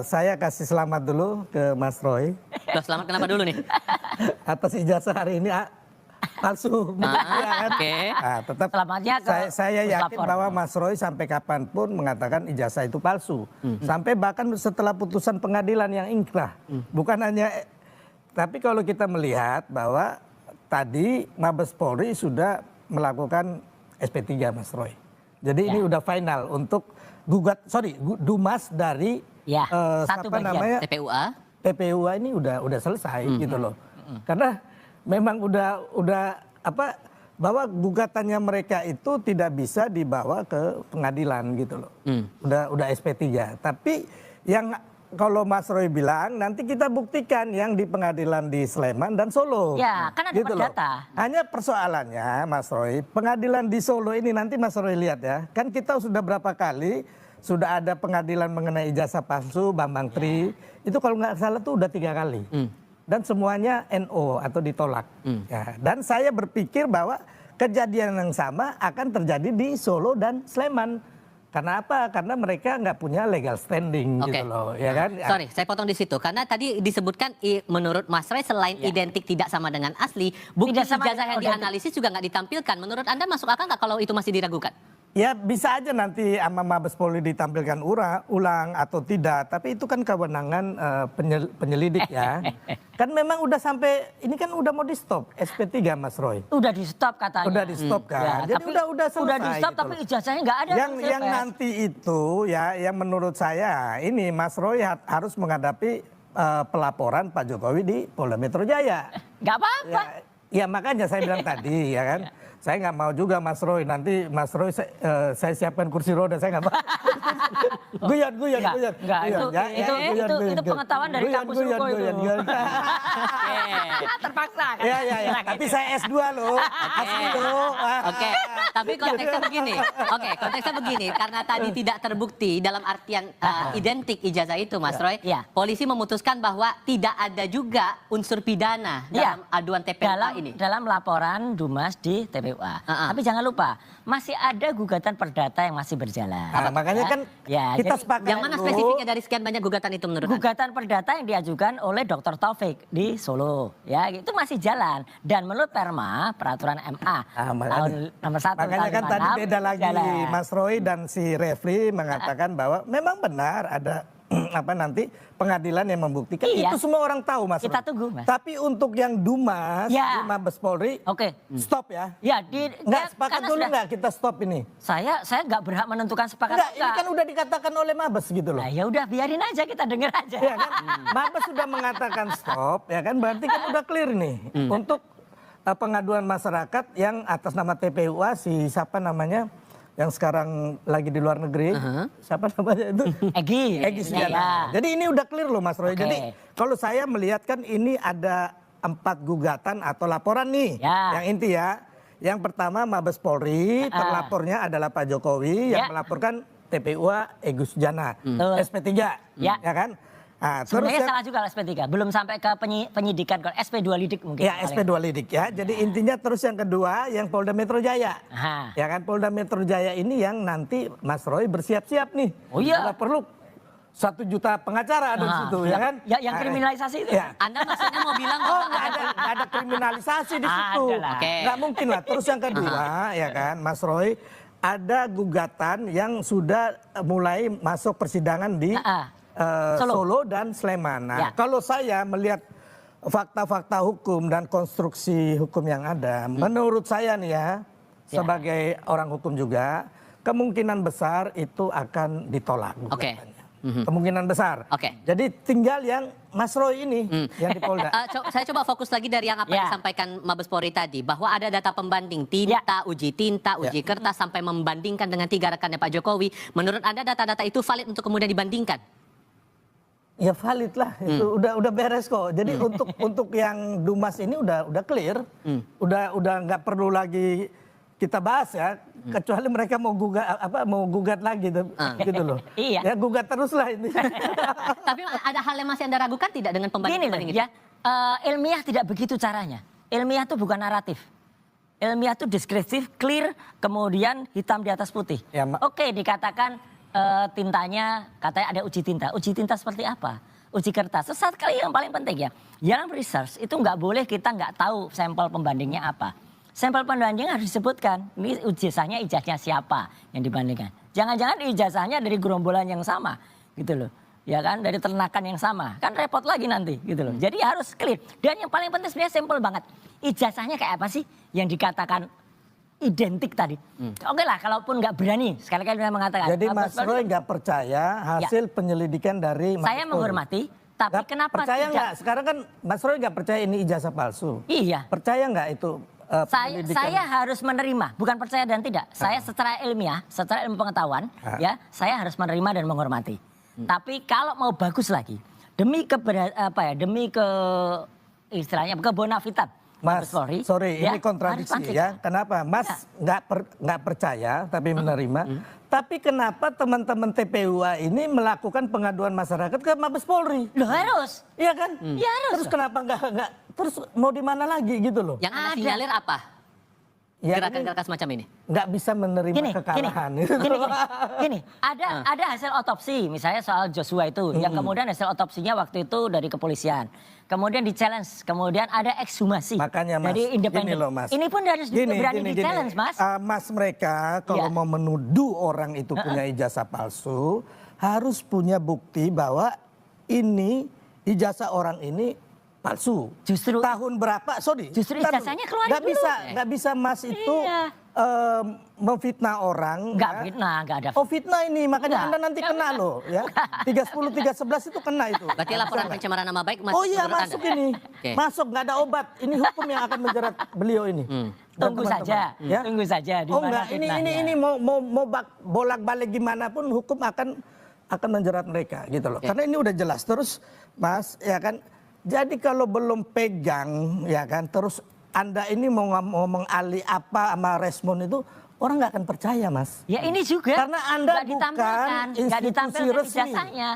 Saya kasih selamat dulu ke Mas Roy. Loh, selamat kenapa dulu nih? Atas ijazah hari ini palsu. Ya kan? Oke. Nah, tetap Selamatnya ke saya yakin puslapor. bahwa Mas Roy sampai kapanpun mengatakan ijazah itu palsu. Sampai bahkan setelah putusan pengadilan yang ingkrah. Bukan hanya, tapi kalau kita melihat bahwa tadi Mabes Polri sudah melakukan SP3 Mas Roy. Jadi ini udah final untuk Dumas dari Ya, satu siapa bagian. namanya TPUA. TPUA ini udah selesai gitu loh. Karena memang udah bahwa gugatannya mereka itu tidak bisa dibawa ke pengadilan gitu loh. Udah SP3. Tapi yang kalau Mas Roy bilang nanti kita buktikan yang di pengadilan di Sleman dan Solo. Ya, kan ada gitu loh. perdata. Hanya persoalannya Mas Roy, pengadilan di Solo ini nanti Mas Roy lihat ya. Kan kita sudah berapa kali sudah ada pengadilan mengenai ijazah palsu Bambang Tri. Itu kalau nggak salah tuh udah 3 kali. Dan semuanya NO atau ditolak. Ya, dan saya berpikir bahwa kejadian yang sama akan terjadi di Solo dan Sleman. Karena apa? Karena mereka nggak punya legal standing gitu loh, ya kan? Sorry, saya potong di situ karena tadi disebutkan menurut Mas Roy selain identik tidak sama dengan asli, bukti Tidak sama ijazah yang dengan dianalisis juga nggak ditampilkan. Menurut Anda masuk akal nggak kalau itu masih diragukan? Ya bisa aja nanti sama Mabes Polri ditampilkan ulang atau tidak. Tapi itu kan kewenangan penyelidik ya. Kan memang udah sampai, ini kan udah mau di stop SP3 Mas Roy. Udah di stop katanya. Udah di stop kan. Ya, Jadi udah selesai. Udah di stop gitu tapi loh. ijazahnya nggak ada. Yang nanti itu ya yang menurut saya ini Mas Roy harus menghadapi pelaporan Pak Jokowi di Polda Metro Jaya. Nggak apa-apa. Ya makanya saya bilang tadi ya kan. Saya nggak mau juga Mas Roy, nanti Mas Roy saya siapkan kursi roda, saya nggak mau. Guyon. Enggak, itu pengetahuan dari kampus Ruko itu. Terpaksa kan. Ya. Tapi saya S2 loh. Asli loh. Oke, tapi konteksnya begini. Oke, konteksnya begini. Karena tadi tidak terbukti dalam artian identik ijazah itu, Mas Roy. Ya. Polisi memutuskan bahwa tidak ada juga unsur pidana dalam aduan TPUA ini. Dalam laporan Dumas di TPUA. Tapi jangan lupa, masih ada gugatan perdata yang masih berjalan. Nah, makanya kan kita sepakat. Yang mana spesifiknya dari sekian banyak gugatan itu menurut Anda? Gugatan perdata yang diajukan oleh Dr. Taufik di Solo, ya itu masih jalan. Dan menurut Perma, peraturan MA tahun nomor 1 makanya kan tadi beda lagi jalan. Mas Roy dan si Refli mengatakan bahwa memang benar ada nanti pengadilan yang membuktikan. Iya. Itu semua orang tahu Mas Kita Roy. tunggu, Mas. Tapi untuk yang Dumas, di Mabes Polri, stop ya. Ya, Nggak sepakat dulu nggak kita stop ini? Saya nggak berhak menentukan sepakat. Enggak, ini kan udah dikatakan oleh Mabes gitu loh. Nah, ya udah biarin aja, kita dengar aja. Ya kan? Mabes sudah mengatakan stop, ya kan? Berarti kan udah clear nih untuk pengaduan masyarakat yang atas nama TPUA siapa namanya? Yang sekarang lagi di luar negeri, siapa namanya itu? Egy Sujana. Jadi ini udah clear loh Mas Roy. Jadi kalau saya melihat kan ini ada 4 gugatan atau laporan nih. Yang inti ya. Yang pertama Mabes Polri, terlapornya adalah Pak Jokowi yang melaporkan TPUA Egy Sujana. SP3, ya kan? Nah, sebenarnya salah juga SP3, belum sampai ke penyidikan, SP2 lidik mungkin. Ya SP2 lidik ya, jadi intinya terus yang kedua yang Polda Metro Jaya. Ya kan Polda Metro Jaya ini yang nanti Mas Roy bersiap-siap nih. Oh iya. Kalau perlu 1 juta pengacara ada di situ ya kan. Ya yang kriminalisasi itu. Ya. Anda maksudnya mau bilang nggak ada kriminalisasi di situ. Nggak mungkin lah. Terus yang kedua ya kan Mas Roy, ada gugatan yang sudah mulai masuk persidangan di Solo dan Sleman. Nah, kalau saya melihat fakta-fakta hukum dan konstruksi hukum yang ada, menurut saya nih ya, sebagai orang hukum juga, kemungkinan besar itu akan ditolak. Kemungkinan besar. Jadi tinggal yang Mas Roy ini yang di Polda. Saya coba fokus lagi dari yang apa yang disampaikan Mabes Polri tadi, bahwa ada data pembanding uji tinta, uji kertas sampai membandingkan dengan 3 rekannya Pak Jokowi. Menurut Anda data-data itu valid untuk kemudian dibandingkan? Ya valid lah, itu udah beres kok. Jadi untuk yang Dumas ini udah clear, udah nggak perlu lagi kita bahas ya, kecuali mereka mau gugat lagi gitu loh. Iya. Ya gugat terus lah ini. Tapi ada hal yang masih Anda ragukan tidak dengan pembanding itu? Ya, ilmiah tidak begitu caranya. Ilmiah itu bukan naratif. Ilmiah itu deskriptif, clear, kemudian hitam di atas putih. Ya, Oke, dikatakan tintanya katanya ada uji tinta. Uji tinta seperti apa? Uji kertas. Terus satu kali yang paling penting ya, dalam research itu nggak boleh kita nggak tahu sampel pembandingnya apa. Sampel pembandingnya harus disebutkan. Ini ijazahnya siapa yang dibandingkan. Jangan-jangan ijazahnya dari gerombolan yang sama gitu loh. Ya kan, dari ternakan yang sama. Kan repot lagi nanti gitu loh. Jadi harus clear. Dan yang paling penting sebenarnya simpel banget. Ijazahnya kayak apa sih yang dikatakan identik tadi. Oke lah, kalaupun nggak berani, sekali-kali mengatakan. Jadi Mas Roy nggak percaya hasil penyelidikan dari Mabes Saya Polri? menghormati, tapi Nggak kenapa percaya tidak? nggak? Sekarang kan Mas Roy nggak percaya ini ijazah palsu. Iya. Percaya nggak itu penyelidikan? Saya harus menerima, bukan percaya dan tidak. Saya secara ilmiah, secara ilmu pengetahuan, ya, saya harus menerima dan menghormati. Tapi kalau mau bagus lagi, demi istilahnya kebonafitan. Mas, Polri, sorry, ya, ini kontradiksi harus ya. Kenapa? Mas nggak percaya tapi menerima. Tapi kenapa teman-teman TPUA ini melakukan pengaduan masyarakat ke Mabes Polri? Loh harus. Iya kan? Ya harus. Terus kenapa nggak? Terus mau di mana lagi gitu loh? Yang Anda sinyalir apa? Ya, Gerakan-gerakan semacam ini? nggak bisa menerima kekalahan. Gini, ada hasil otopsi, misalnya soal Joshua itu, yang kemudian hasil otopsinya waktu itu dari kepolisian, kemudian di challenge, kemudian ada ekshumasi. Makanya Mas, dari independen. gini loh Mas. Ini pun harus berani di challenge Mas. Mas mereka kalau mau menuduh orang itu punya ijazah palsu, harus punya bukti bahwa ini ijazah orang ini palsu. Justru tahun berapa? Sorry. Justru ijazahnya keluarin nggak dulu. nggak bisa Mas itu memfitnah orang. Nggak ya. fitnah, nggak ada. Oh fitnah ini, makanya Nggak. Anda nanti kena loh ya. 310, 311 itu kena itu. Berarti laporan pencemaran nama baik masuk Oh iya menurut masuk Anda? ini. Oke. Masuk nggak ada obat. Ini hukum yang akan menjerat beliau ini. Dan Tunggu teman-teman. saja, Ya? tunggu saja. Di Oh mana enggak, fitnahnya. ini mau bolak-balik gimana pun hukum akan menjerat mereka gitu loh. Karena ini udah jelas terus Mas ya kan. Jadi kalau belum pegang ya kan terus Anda ini mau ngomong alih apa sama respon itu orang nggak akan percaya Mas. Ya ini juga. Karena Anda nggak bukan ditampilkan, nggak institusi ditampilkan resmi, ijazahnya.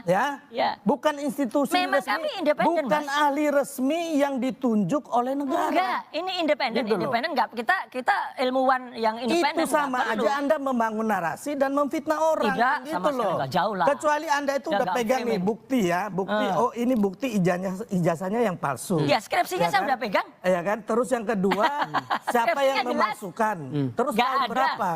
ya, bukan institusi Memang resmi, kami independen, bukan Mas. ahli resmi yang ditunjuk oleh negara. Enggak, ini independen, Gitu loh. independen enggak. Kita ilmuwan yang independen. Itu sama nggak perlu. aja Anda membangun narasi dan memfitnah orang. Tidak, gitu sama sekali loh. nggak, jauh lah. Kecuali Anda itu Udah udah nggak pegang nih framing. bukti ya, bukti. Oh ini bukti ijazahnya yang palsu. Ya, skripsinya saya udah pegang. Ya kan. Terus yang kedua siapa Skripsinya yang jelas. memasukkan? Terus Nggak tahun ada. berapa? Saya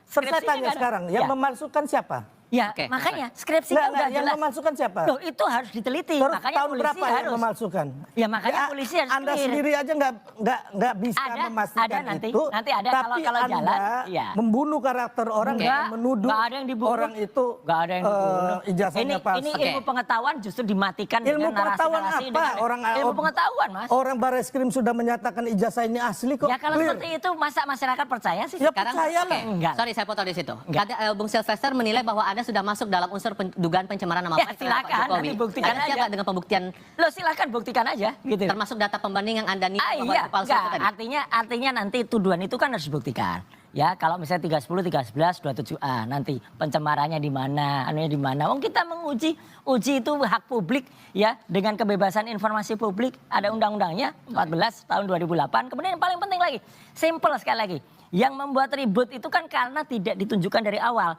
Skripsinya tanya nggak ada. sekarang, yang Ya. memalsukan siapa? Ya, Oke, makanya skripsinya udah yang jelas. memalsukan siapa? Loh, itu harus diteliti. Terus Makanya tahun polisi berapa harus. yang memalsukan? Ya, makanya polisi harus Anda clear. sendiri aja nggak bisa memastikan ada nanti, itu. nanti ada tapi kalau Anda jalan, ya. membunuh karakter orang Enggak, dan menuduh nggak ada yang dibunuh. orang itu Nggak ada yang dibunuh. ijazahnya palsu. Ini ilmu pengetahuan justru dimatikan Ilmu dengan pengetahuan narasi-narasi. apa? Ilmu pengetahuan, Mas. Orang Barreskrim sudah menyatakan ijazah ini asli kok. Ya kalau clear. seperti itu masa masyarakat percaya sih? Ya, Sekarang, percayalah. oke. Enggak. Sorry saya potong di situ. Enggak. Ada Bung Sylvester menilai bahwa Anda sudah masuk dalam unsur dugaan pencemaran nama Ya, baik terhadap Pak silakan, Jokowi. nanti buktikan Anda siap aja. nggak dengan pembuktian Loh silakan buktikan aja gitu. termasuk data pembanding yang Anda nilai bahwa Iya, itu palsu enggak. itu tadi? Artinya nanti tuduhan itu kan harus dibuktikan. Ya, kalau misalnya 310, 311, 27A nanti pencemarannya di mana, anunya di mana. Wong kita uji itu hak publik ya dengan kebebasan informasi publik. Ada undang-undangnya 14 tahun 2008. Kemudian yang paling penting lagi, simple sekali lagi. Yang membuat ribut itu kan karena tidak ditunjukkan dari awal.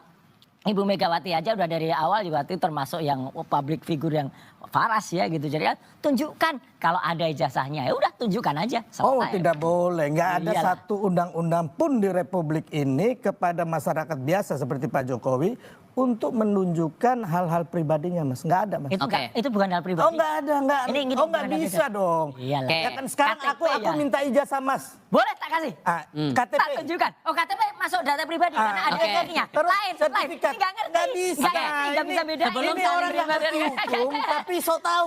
Ibu Megawati aja udah dari awal juga itu termasuk yang public figure yang waras ya gitu. Jadi kan tunjukkan kalau ada ijazahnya ya udah tunjukkan aja. Oh Selesai. tidak boleh, nggak ada Iyalah. satu undang-undang pun di Republik ini kepada masyarakat biasa seperti Pak Jokowi untuk menunjukkan hal-hal pribadinya Mas, nggak ada Mas. Itu, Oke. itu bukan hal pribadi. Oh nggak ada, nggak. Ini Oh nggak bukan hal bisa pribadi. dong. Iyalah. Ya kan sekarang KTP aku ya. minta ijazah Mas. Boleh tak kasih? KTP. Tak tunjukkan. Oh KTP masuk data pribadi karena ada oke. ininya. Terus Lain. sertifikat. Ini nggak ngerti. Nggak bisa. Nggak bisa beda. Sebelum Ini saling orang nggak ngerti hukum tapi so tahu.